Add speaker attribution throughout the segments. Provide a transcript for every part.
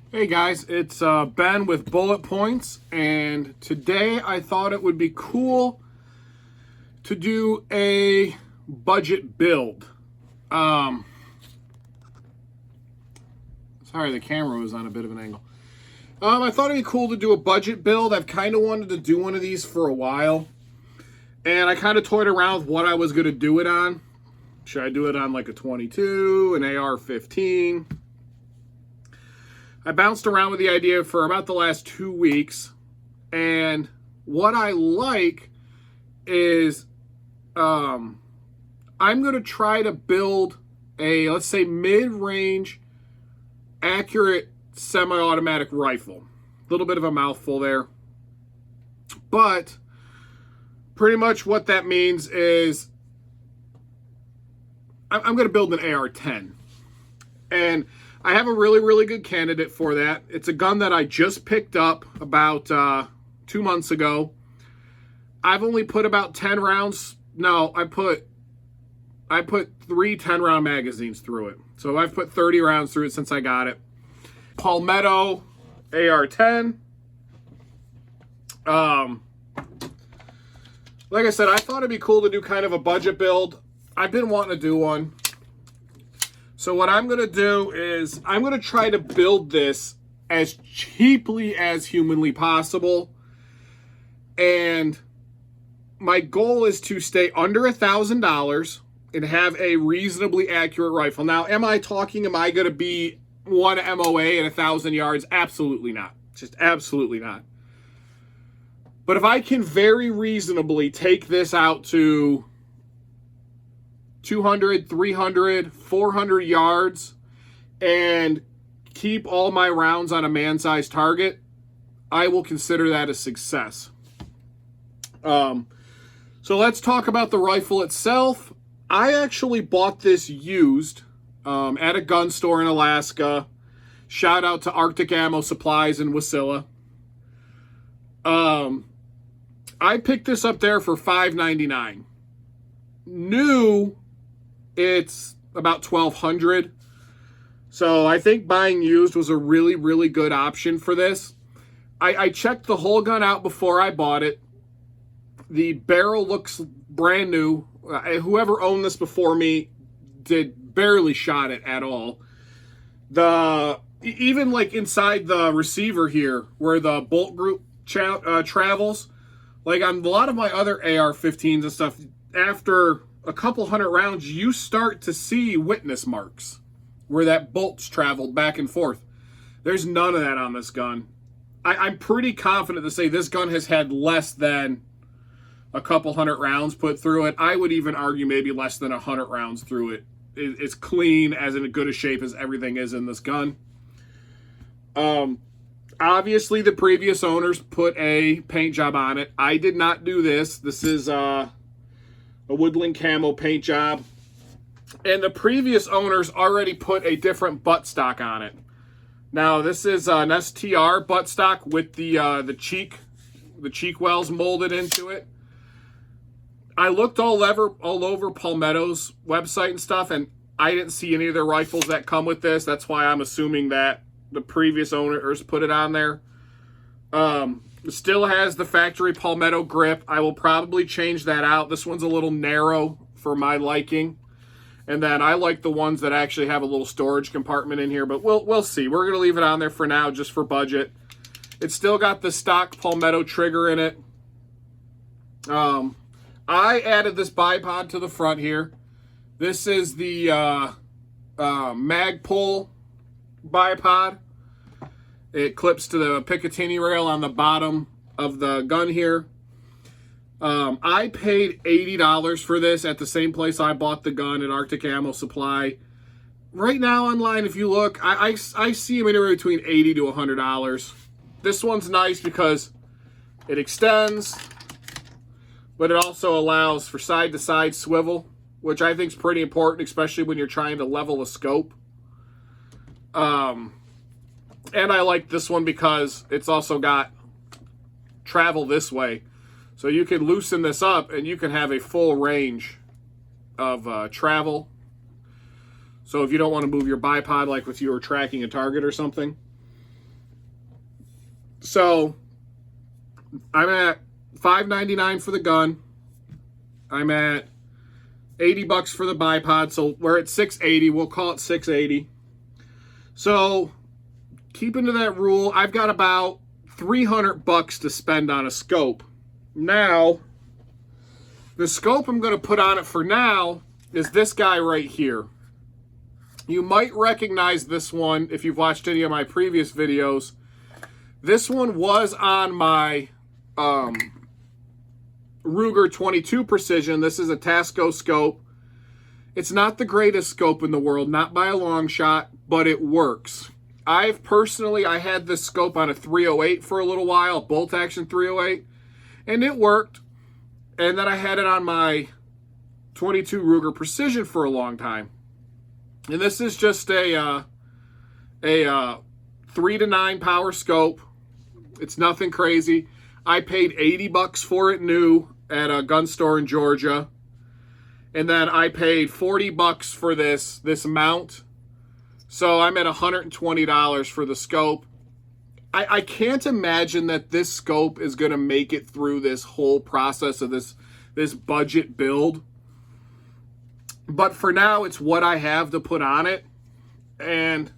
Speaker 1: Hey guys, it's Ben with Bullet Points, and today I thought it would be cool to do a budget build. Sorry, the camera was on a bit of an angle. I thought it'd be cool to do a budget build. I've kind of wanted to do one of these for a while, and I kind of toyed around with what I was going to do it on. Should I do it on like a 22, an AR-15? I bounced around with the idea for about the last 2 weeks, and what I like is I'm going to try to build a, let's say, mid-range, accurate semi-automatic rifle. A little bit of a mouthful there. But pretty much what that means is I'm going to build an AR-10. And I have a really, really good candidate for that. It's a gun that I just picked up about 2 months ago. I've only put about 10 rounds. No, I put 3 10-round magazines through it. So I've put 30 rounds through it since I got it. Palmetto AR-10. Like I said, I thought it'd be cool to do kind of a budget build. I've been wanting to do one. So what I'm going to do is I'm going to try to build this as cheaply as humanly possible. And my goal is to stay under $1,000 and have a reasonably accurate rifle. Now, am I going to be one MOA at 1,000 yards? Absolutely not. Just absolutely not. But if I can very reasonably take this out to 200, 300, 400 yards and keep all my rounds on a man-sized target, I will consider that a success. So let's talk about the rifle itself. I actually bought this used at a gun store in Alaska. Shout out to Arctic Ammo Supplies in Wasilla. I picked this up there for $5.99. New, it's about $1,200. So I think buying used was a really, really good option for this. I checked the whole gun out before I bought it. The barrel looks brand new. Whoever owned this before me did barely shot it at all. Even like inside the receiver here, where the bolt group travels, like on a lot of my other AR-15s and stuff, after a couple hundred rounds, you start to see witness marks where that bolt's traveled back and forth. There's none of that on this gun. I'm pretty confident to say this gun has had less than a couple hundred rounds put through it. I would even argue maybe less than 100 rounds through it. It's clean, as in a good a shape as everything is in this gun. Obviously, the previous owners put a paint job on it. I did not do this. This is a woodland camo paint job. And the previous owners already put a different buttstock on it. Now, this is an STR buttstock with the cheek wells molded into it. I looked all over Palmetto's website and stuff, and I didn't see any of their rifles that come with this. That's why I'm assuming that the previous owners put it on there. It still has the factory Palmetto grip. I will probably change that out. This one's a little narrow for my liking. And then I like the ones that actually have a little storage compartment in here, but we'll see. We're going to leave it on there for now just for budget. It's still got the stock Palmetto trigger in it. I added this bipod to the front here. This is the Magpul bipod. It clips to the Picatinny rail on the bottom of the gun here. I paid $80 for this at the same place I bought the gun at Arctic Ammo Supply. Right now online, if you look, I see them anywhere between $80 to $100. This one's nice because it extends, but it also allows for side-to-side swivel, which I think is pretty important, especially when you're trying to level a scope. And I like this one because it's also got travel this way. So you can loosen this up and you can have a full range of travel. So if you don't want to move your bipod like if you were tracking a target or something. So I'm at $5.99 for the gun. I'm at $80 for the bipod. So we're at $680. We'll call it $680. So keeping to that rule, I've got about $300 to spend on a scope. Now, the scope I'm going to put on it for now is this guy right here. You might recognize this one if you've watched any of my previous videos. This one was on my Ruger 22 Precision. This is a Tasco scope. It's not the greatest scope in the world, not by a long shot, but it works. I had this scope on a 308 for a little while, bolt action 308, and it worked. And then I had it on my 22 Ruger Precision for a long time. And this is just a 3 to 9 power scope. It's nothing crazy. I paid $80 for it new at a gun store in Georgia. And then I paid $40 for this mount. So I'm at $120 for the scope. I can't imagine that this scope is going to make it through this whole process of this budget build. But for now, it's what I have to put on it. And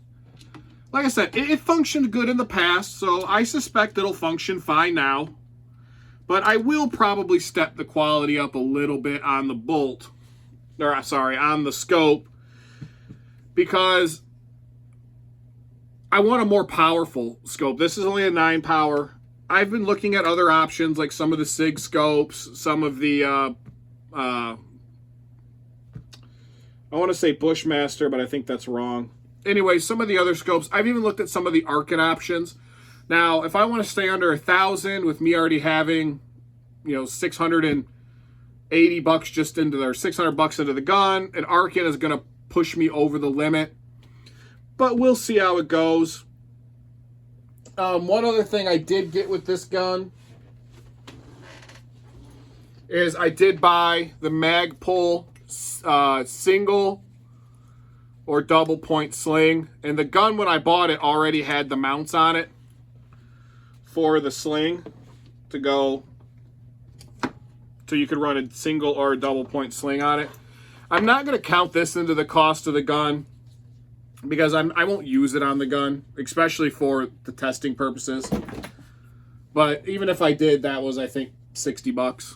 Speaker 1: like I said, it functioned good in the past, so I suspect it'll function fine now. But I will probably step the quality up a little bit on the bolt. Or, sorry, on the scope. Because I want a more powerful scope. This is only a 9 power. I've been looking at other options, like some of the SIG scopes, some of the, I want to say Bushmaster, but I think that's wrong. Anyway, some of the other scopes. I've even looked at some of the Arkin options. Now, if I want to stay under $1,000 with me already having, $680 just into there, $600 into the gun, an Arkin is going to push me over the limit. But we'll see how it goes. One other thing I did get with this gun is I did buy the Magpul single or double point sling. And the gun, when I bought it, already had the mounts on it for the sling to go. So you could run a single or a double point sling on it. I'm not going to count this into the cost of the gun, because I won't use it on the gun, especially for the testing purposes. But even if I did, that was, I think, $60.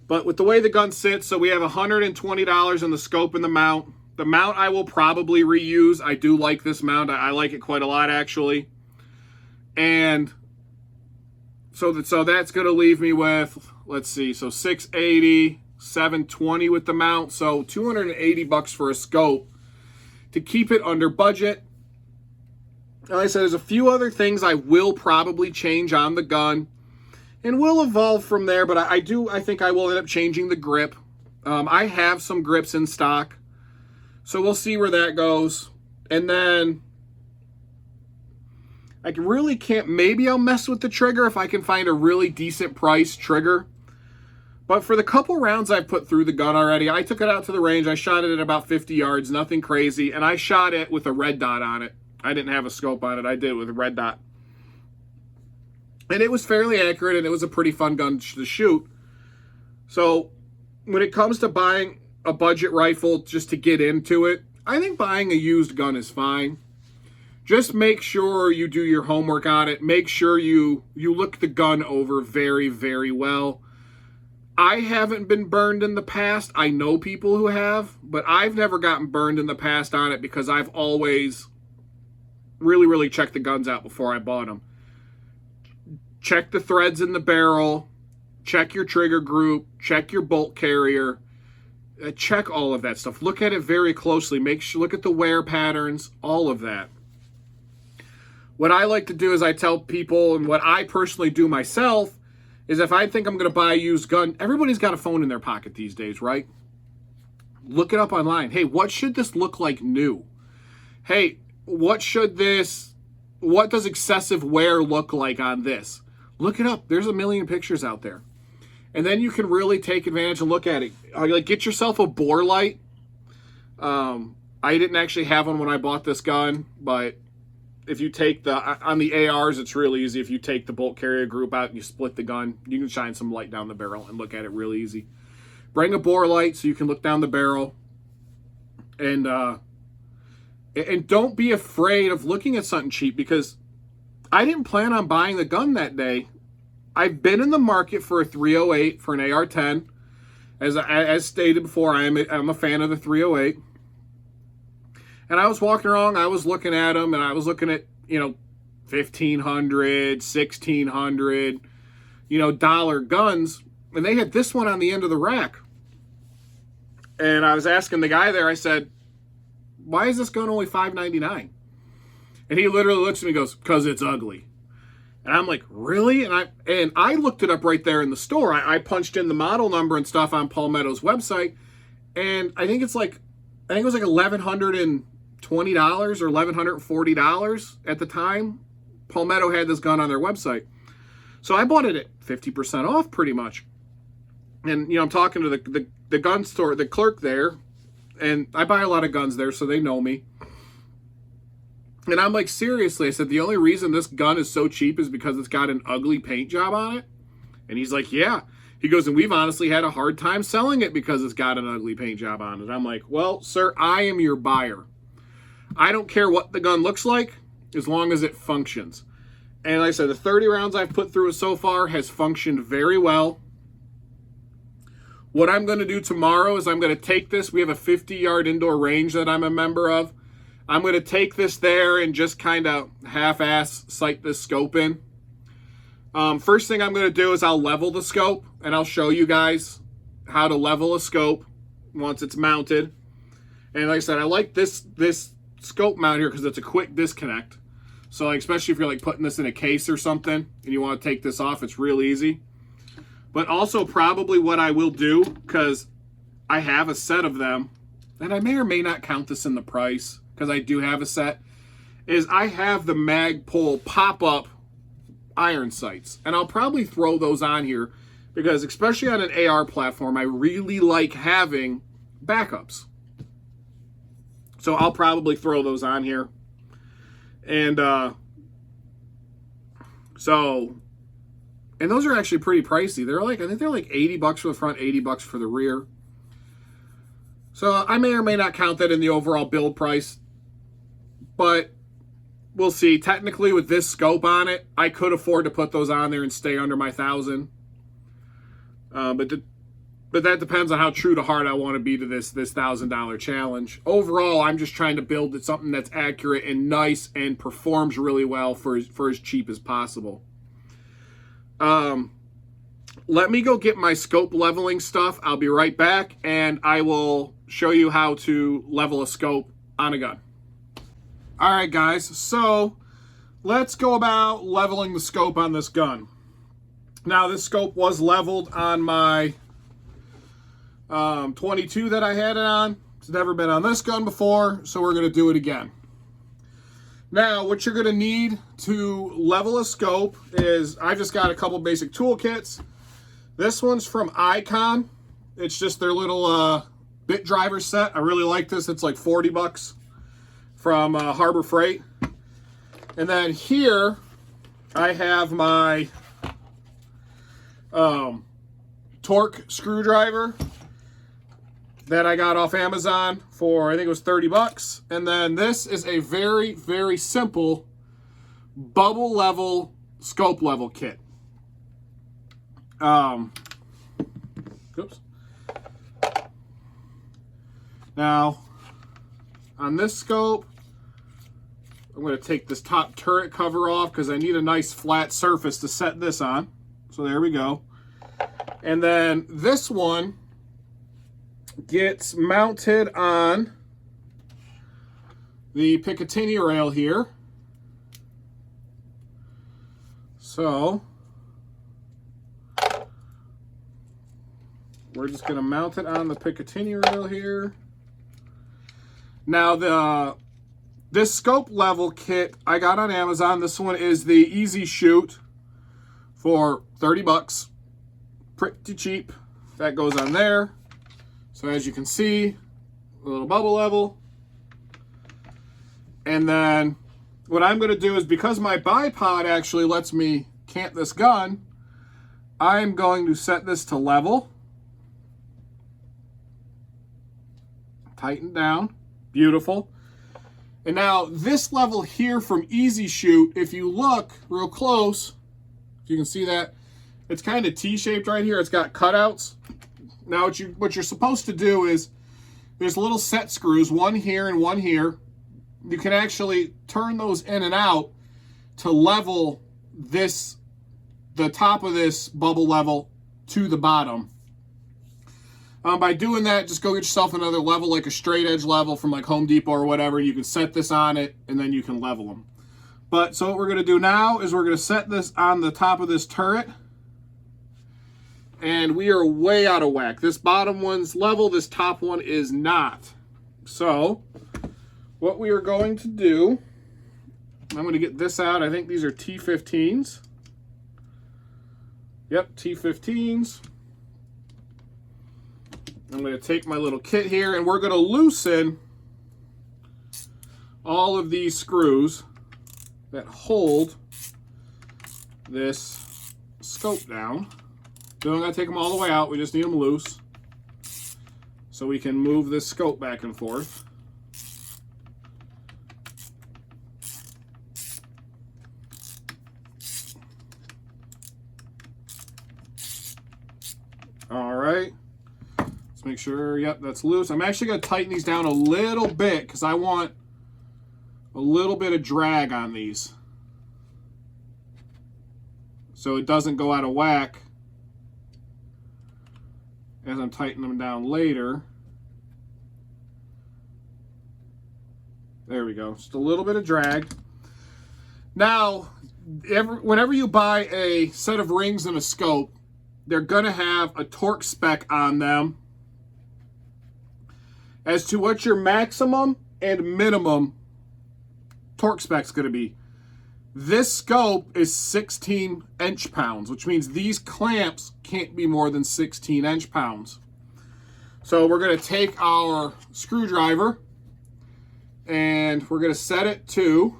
Speaker 1: But with the way the gun sits, so we have $120 on the scope and the mount. The mount I will probably reuse. I do like this mount. I like it quite a lot, actually. And so that's going to leave me with, let's see, so $680, $720 with the mount. So $280 for a scope to keep it under budget. Like I said, there's a few other things I will probably change on the gun, and we'll evolve from there, but I think I will end up changing the grip. I have some grips in stock, so we'll see where that goes. And then I really can't, maybe I'll mess with the trigger if I can find a really decent price trigger. But for the couple rounds I've put through the gun already, I took it out to the range. I shot it at about 50 yards, nothing crazy. And I shot it with a red dot on it. I didn't have a scope on it. I did it with a red dot. And it was fairly accurate, and it was a pretty fun gun to shoot. So when it comes to buying a budget rifle just to get into it, I think buying a used gun is fine. Just make sure you do your homework on it. Make sure you look the gun over very, very well. I haven't been burned in the past. I know people who have, but I've never gotten burned in the past on it because I've always really, really checked the guns out before I bought them. Check the threads in the barrel. Check your trigger group. Check your bolt carrier. Check all of that stuff. Look at it very closely. Look at the wear patterns, all of that. What I like to do is I tell people, and what I personally do myself, is if I think I'm going to buy a used gun, everybody's got a phone in their pocket these days, right? Look it up online. Hey, what should this look like new? Hey, what does excessive wear look like on this? Look it up. There's a million pictures out there. And then you can really take advantage and look at it. Like, get yourself a bore light. I didn't actually have one when I bought this gun, but if you take on the ARs, it's really easy. If you take the bolt carrier group out and you split the gun, you can shine some light down the barrel and look at it real easy. Bring a bore light so you can look down the barrel. And don't be afraid of looking at something cheap, because I didn't plan on buying the gun that day. I've been in the market for a 308, for an AR10. As stated before, I'm a fan of the 308. And I was walking around, I was looking at them, and I was looking at, $1,500, $1,600, dollar guns. And they had this one on the end of the rack. And I was asking the guy there, I said, why is this gun only $5.99? And he literally looks at me and goes, because it's ugly. And I'm like, really? And I looked it up right there in the store. I punched in the model number and stuff on Palmetto's website. And I think it was like $1,120 or $1,140 at the time. Palmetto had this gun on their website. So I bought it at 50% off pretty much. And, I'm talking to the gun store, the clerk there, and I buy a lot of guns there, so they know me. And I'm like, seriously, I said, the only reason this gun is so cheap is because it's got an ugly paint job on it? And he's like, yeah. He goes, and we've honestly had a hard time selling it because it's got an ugly paint job on it. I'm like, well, sir, I am your buyer. I don't care what the gun looks like as long as it functions. And like I said, the 30 rounds I've put through it so far has functioned very well. What I'm going to do tomorrow is I'm going to take this. We have a 50-yard indoor range that I'm a member of. I'm going to take this there and just kind of half-ass sight this scope in. First thing I'm going to do is I'll level the scope, and I'll show you guys how to level a scope once it's mounted. And like I said, I like this scope mount here because it's a quick disconnect. So like, especially if you're like putting this in a case or something and you want to take this off, it's real easy. But also probably what I will do, because I have a set of them, and I may or may not count this in the price because I do have a set, is I have the Magpul pop-up iron sights. And I'll probably throw those on here because especially on an AR platform, I really like having backups. So I'll probably throw those on here. And and those are actually pretty pricey. I think they're like $80 for the front, $80 for the rear. So I may or may not count that in the overall build price, but we'll see. Technically, with this scope on it, I could afford to put those on there and stay under my $1,000. But that depends on how true to heart I want to be to this $1,000 challenge. Overall, I'm just trying to build something that's accurate and nice and performs really well for as cheap as possible. Let me go get my scope leveling stuff. I'll be right back, and I will show you how to level a scope on a gun. All right, guys, so let's go about leveling the scope on this gun. Now, this scope was leveled on my 22 that I had it on. It's never been on this gun before, so we're going to do it again. Now, what you're going to need to level a scope is, I just got a couple basic toolkits. This one's from Icon. It's just their little bit driver set. I really like this. It's like $40 from Harbor Freight. And then here, I have my torque screwdriver that I got off Amazon for, I think it was $30. And then this is a very, very simple bubble level scope level kit. Oops. Now, on this scope, I'm going to take this top turret cover off because I need a nice flat surface to set this on. So there we go. And then this one gets mounted on the Picatinny rail here. So we're just going to mount it on the Picatinny rail here. Now this scope level kit I got on Amazon. This one is the Easy Shoot for $30. Pretty cheap. That goes on there. So as you can see, a little bubble level. And then what I'm going to do is, because my bipod actually lets me cant this gun, I'm going to set this to level. Tighten down. Beautiful. And now this level here from Easy Shoot, if you look real close, if you can see that, it's kind of T-shaped right here. It's got cutouts. Now what you're supposed to do is, there's little set screws, one here and one here. You can actually turn those in and out to level this, the top of this bubble level to the bottom. By doing that, just go get yourself another level, like a straight edge level from like Home Depot or whatever. You can set this on it, and then you can level them. But so what we're going to do now is we're going to set this on the top of this turret. And we are way out of whack. This bottom one's level, this top one is not. So what we are going to do, I'm going to get this out. I think these are T15s. Yep, T15s. I'm going to take my little kit here, and we're going to loosen all of these screws that hold this scope down. Don't gotta take them all the way out, we just need them loose so we can move this scope back and forth. All right, let's make sure, yep, that's loose. I'm actually gonna tighten these down a little bit because I want a little bit of drag on these so it doesn't go out of whack as I'm tightening them down later. There we go, just a little bit of drag. Now, whenever you buy a set of rings and a scope, they're gonna have a torque spec on them as to what your maximum and minimum torque spec is gonna be. This scope is 16 inch-pounds, which means these clamps can't be more than 16 inch-pounds. So we're going to take our screwdriver and we're going to set it to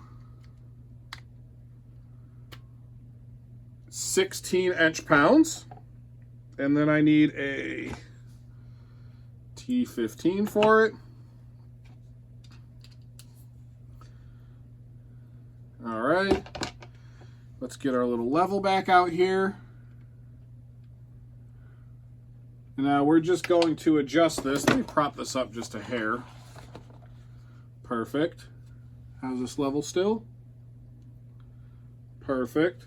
Speaker 1: 16 inch-pounds. And then I need a T15 for it. All right, let's get our little level back out here. And now we're just going to adjust this. Let me prop this up just a hair. Perfect. How's this level still? Perfect.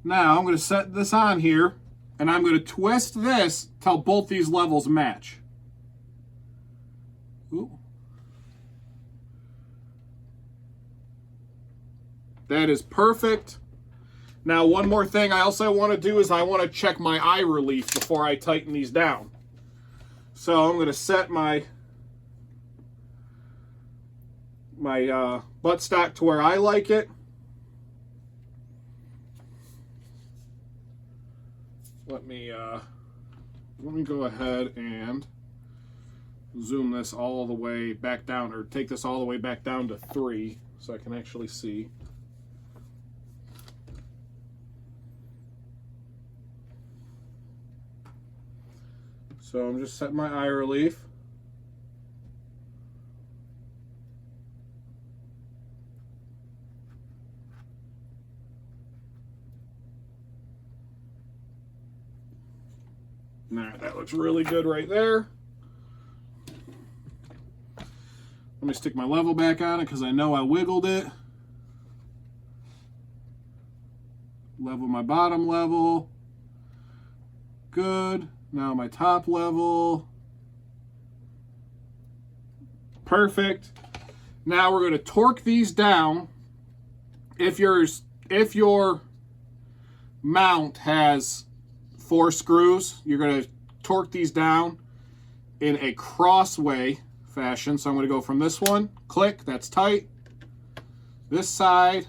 Speaker 1: Now I'm going to set this on here, and I'm going to twist this till both these levels match. Ooh. That is perfect. Now, one more thing I also want to do is I want to check my eye relief before I tighten these down. So I'm going to set my buttstock to where I like it. Let me go ahead and zoom this all the way back down, or take this all the way back down to 3 so I can actually see. So I'm just setting my eye relief. All right, that looks really good right there. Let me stick my level back on it because I know I wiggled it. Level my bottom level. Good. Now my top level. Perfect. Now we're going to torque these down. If your mount has 4 screws, you're going to torque these down in a crossway fashion. So I'm going to go from this one, click, that's tight. This side,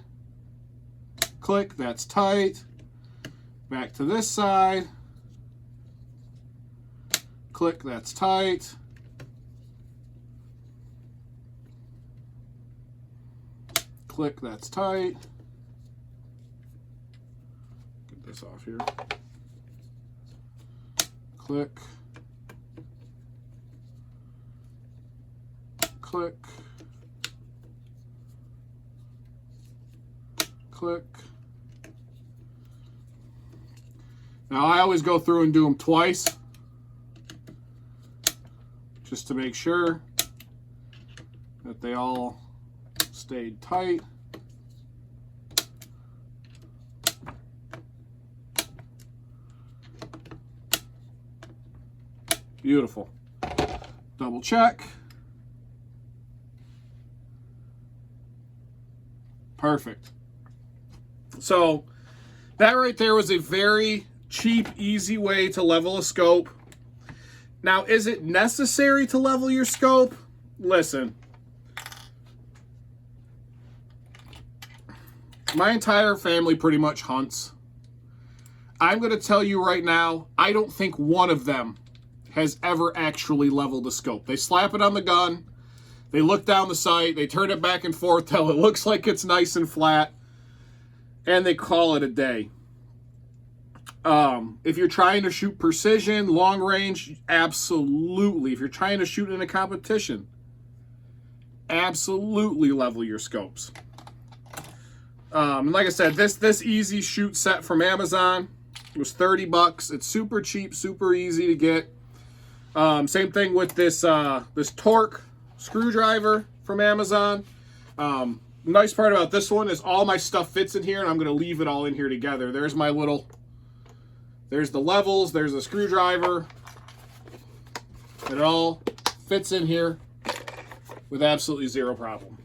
Speaker 1: click, that's tight. Back to this side. Click, that's tight. Click, that's tight. Get this off here. Click. Click. Click. Now I always go through and do them twice, just to make sure that they all stayed tight. Beautiful. Double check. Perfect. So that right there was a very cheap, easy way to level a scope. Now, is it necessary to level your scope? Listen, my entire family pretty much hunts. I'm going to tell you right now, I don't think one of them has ever actually leveled a scope. They slap it on the gun, they look down the sight, they turn it back and forth till it looks like it's nice and flat, and they call it a day. If you're trying to shoot precision, long range, absolutely. If you're trying to shoot in a competition, absolutely level your scopes. And like I said, this easy shoot set from Amazon was $30. It's super cheap, super easy to get. Same thing with this this torque screwdriver from Amazon. Nice part about this one is all my stuff fits in here, and I'm going to leave it all in here together. There's my little, there's the levels, there's the screwdriver. It all fits in here with absolutely zero problem.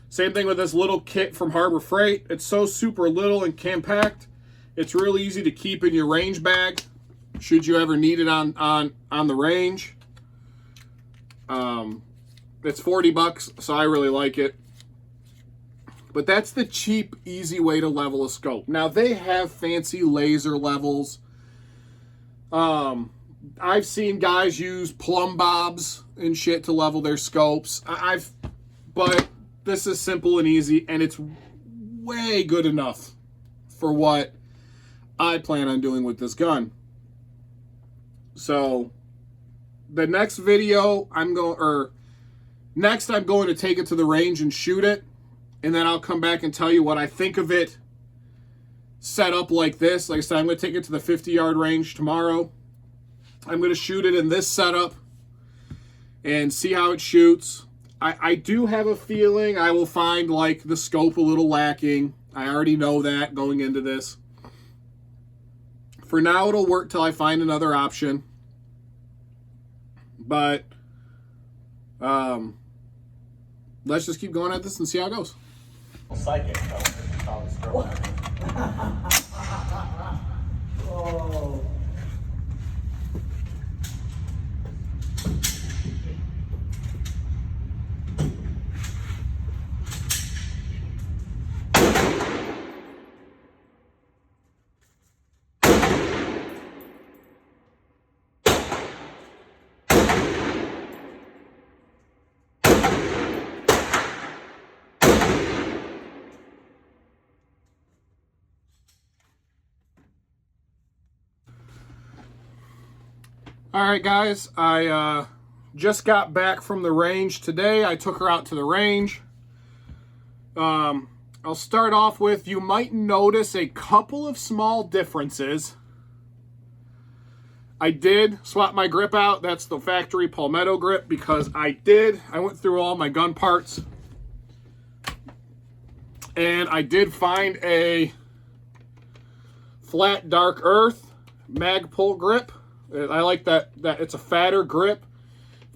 Speaker 1: Same thing with this little kit from Harbor Freight. It's so super little and compact. It's really easy to keep in your range bag should you ever need it on the range. It's $40, so I really like it. But that's the cheap, easy way to level a scope. Now, they have fancy laser levels. I've seen guys use plumb bobs and shit to level their scopes. But this is simple and easy, and it's way good enough for what I plan on doing with this gun. So, the next video, I'm going to take it to the range and shoot it, and then I'll come back and tell you what I think of it set up like this. Like I said, I'm going to take it to the 50-yard range tomorrow. I'm going to shoot it in this setup and see how it shoots. I do have a feeling I will find like the scope a little lacking. I already know that going into this. For now, it'll work till I find another option. But let's just keep going at this and see how it goes.
Speaker 2: Psychic, oh.
Speaker 1: All right, guys, I just got back from the range today. I took her out to the range. I'll start off with, you might notice a couple of small differences. I did swap my grip out. That's the factory Palmetto grip because I went through all my gun parts. And I did find a flat dark earth Magpul grip. I like that it's a fatter grip.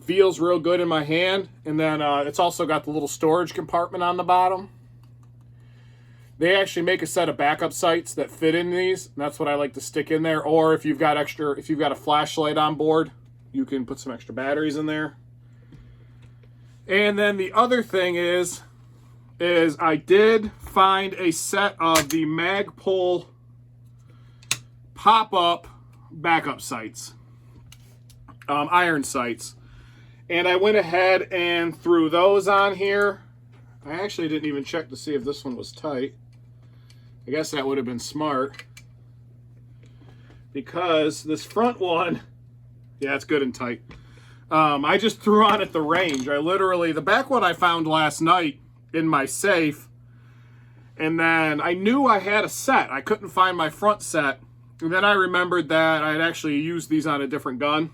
Speaker 1: Feels real good in my hand. And then it's also got the little storage compartment on the bottom. They actually make a set of backup sights that fit in these. And that's what I like to stick in there. Or if you've got a flashlight on board, you can put some extra batteries in there. And then the other thing is I did find a set of the Magpul pop-up backup sights, iron sights, And I went ahead and threw those on here. I actually didn't even check to see if this one was tight. I guess that would have been smart. Because this front one, yeah, it's good and tight. I just threw on at the range. I literally, the back one I found last night in my safe. And then I knew I had a set. I couldn't find my front set. And then I remembered that I had actually used these on a different gun.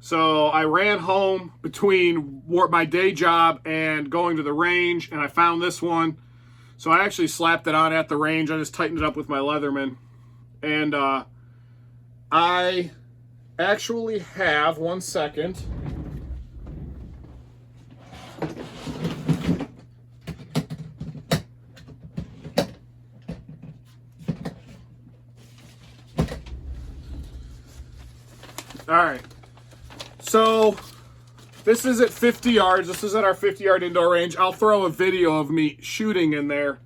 Speaker 1: So I ran home between my day job and going to the range, and I found this one. So I actually slapped it on at the range. I just tightened it up with my Leatherman. And I actually have, one second. All right. So this is at 50 yards. This is at our 50-yard indoor range. I'll throw a video of me shooting in there.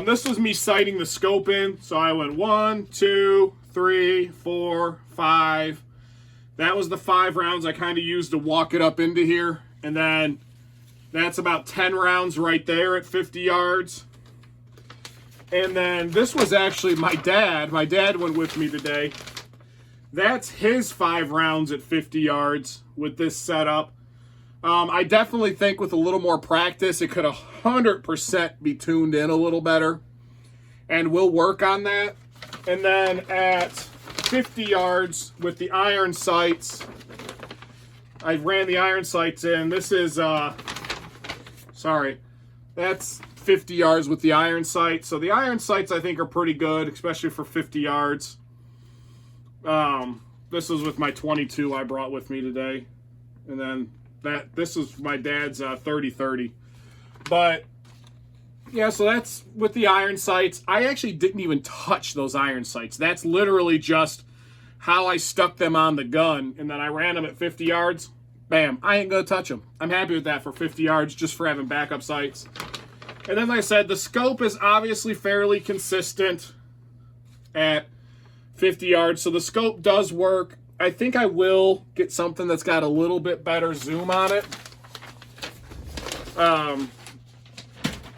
Speaker 1: This was me sighting the scope in. So I went 1, 2, 3, 4, 5. That was the 5 rounds I kind of used to walk it up into here. And then that's about 10 rounds right there at 50 yards. And then this was actually my dad. My dad went with me today. That's his 5 rounds at 50 yards with this setup. I definitely think with a little more practice, it could 100% be tuned in a little better. And we'll work on that. And then at 50 yards with the iron sights, I ran the iron sights in. This is, that's 50 yards with the iron sights. So the iron sights I think are pretty good, especially for 50 yards. This was with my 22 I brought with me today. And then this is my dad's 30-30. But yeah, so that's with the iron sights. I actually didn't even touch those iron sights. That's literally just how I stuck them on the gun. And then I ran them at 50 yards. Bam, I ain't gonna touch them. I'm happy with that for 50 yards, just for having backup sights. And then like I said, the scope is obviously fairly consistent at 50 yards. So the scope does work. I think I will get something that's got a little bit better zoom on it.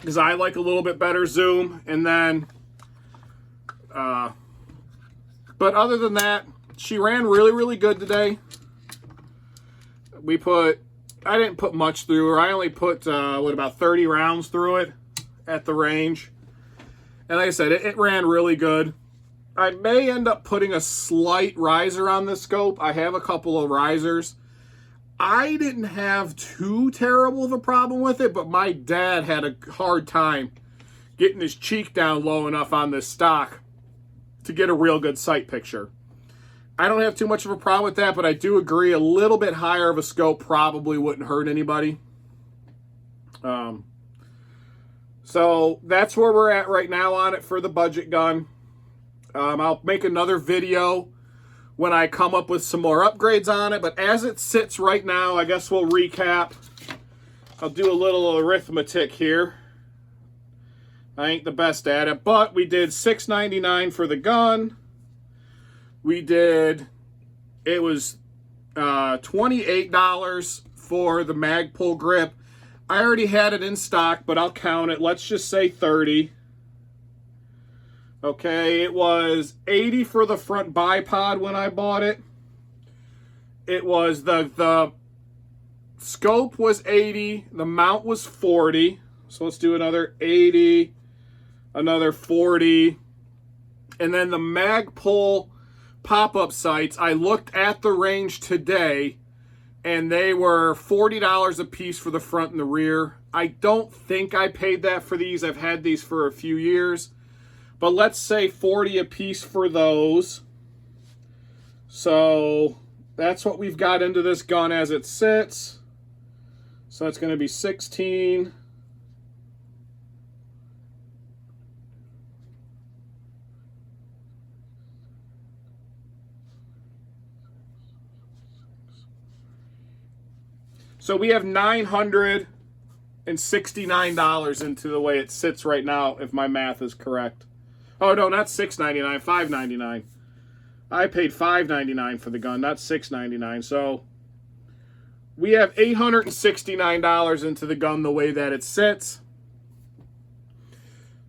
Speaker 1: Because I like a little bit better zoom. And then, but other than that, she ran really, really good today. I didn't put much through her. I only put, about 30 rounds through it at the range. And like I said, it ran really good. I may end up putting a slight riser on the scope. I have a couple of risers. I didn't have too terrible of a problem with it, but my dad had a hard time getting his cheek down low enough on this stock to get a real good sight picture. I don't have too much of a problem with that, but I do agree a little bit higher of a scope probably wouldn't hurt anybody. So that's where we're at right now on it for the budget gun. I'll make another video when I come up with some more upgrades on it. But as it sits right now, I guess we'll recap. I'll do a little arithmetic here. I ain't the best at it, but we did $6.99 for the gun. It was $28 for the Magpul grip. I already had it in stock, but I'll count it. Let's just say 30. Okay, it was 80 for the front bipod when I bought it. It was the scope was 80, the mount was 40. So let's do another 80, another 40. And then the Magpul pop-up sights, I looked at the range today and they were $40 a piece for the front and the rear. I don't think I paid that for these. I've had these for a few years. But let's say 40 a piece for those. So that's what we've got into this gun as it sits. So it's going to be 16. So we have $969 into the way it sits right now, if my math is correct. Oh, no, not $6.99, $5.99. I paid $5.99 for the gun, not $6.99. So we have $869 into the gun the way that it sits.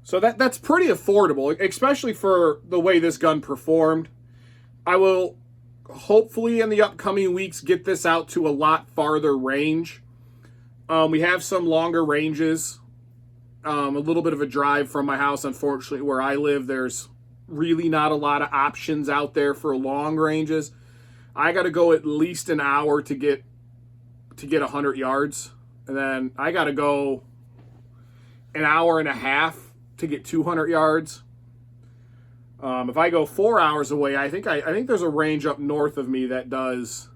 Speaker 1: So that's pretty affordable, especially for the way this gun performed. I will hopefully in the upcoming weeks get this out to a lot farther range. We have some longer ranges. A little bit of a drive from my house. Unfortunately, where I live, there's really not a lot of options out there for long ranges. I got to go at least an hour to get 100 yards. And then I got to go an hour and a half to get 200 yards. If I go 4 hours away, I think there's a range up north of me that does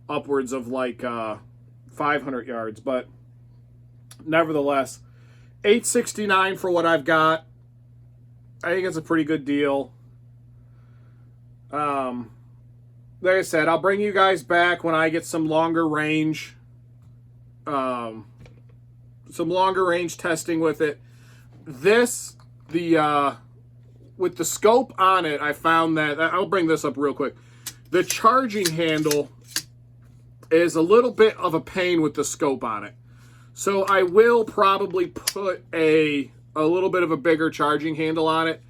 Speaker 1: upwards of like 500 yards. But nevertheless, $869 for what I've got. I think it's a pretty good deal. Like I said, I'll bring you guys back when I get some longer range testing with it. This, with the scope on it, I found that, I'll bring this up real quick. The charging handle is a little bit of a pain with the scope on it. So I will probably put a little bit of a bigger charging handle on it.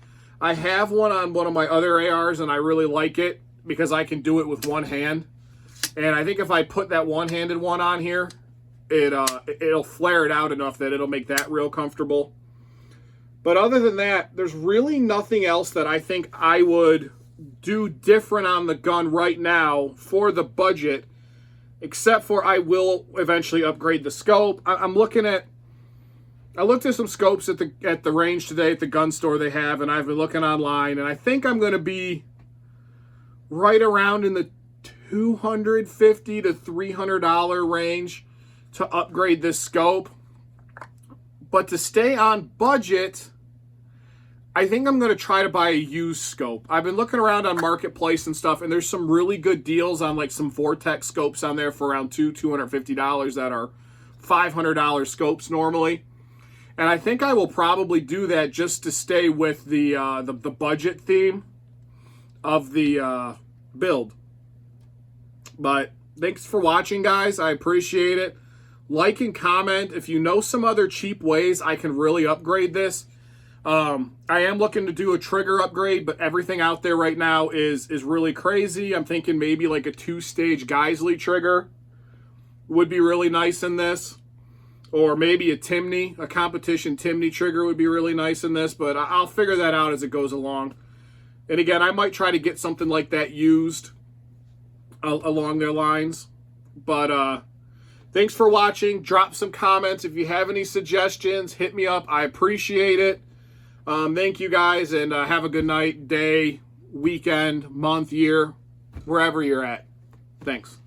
Speaker 1: I have one on one of my other ARs, and I really like it because I can do it with one hand. And I think if I put that one-handed one on here, it'll flare it out enough that it'll make that real comfortable. But other than that, there's really nothing else that I think I would do different on the gun right now for the budget, except for I will eventually upgrade the scope. I looked at some scopes at the range today at the gun store they have, and I've been looking online, and I think I'm going to be right around in the $250 to $300 range to upgrade this scope. But to stay on budget, I think I'm going to try to buy a used scope. I've been looking around on Marketplace and stuff, and there's some really good deals on like some Vortex scopes on there for around $250 that are $500 scopes normally. And I think I will probably do that just to stay with the budget theme of the build. But thanks for watching, guys. I appreciate it. Like and comment if you know some other cheap ways I can really upgrade this. I am looking to do a trigger upgrade, but everything out there right now is really crazy. I'm thinking maybe like a 2-stage Geisley trigger would be really nice in this. Or maybe a competition Timney trigger would be really nice in this, but I'll figure that out as it goes along. And again, I might try to get something like that used along their lines. But thanks for watching. Drop some comments. If you have any suggestions, hit me up. I appreciate it. Thank you guys, and have a good night, day, weekend, month, year, wherever you're at. Thanks.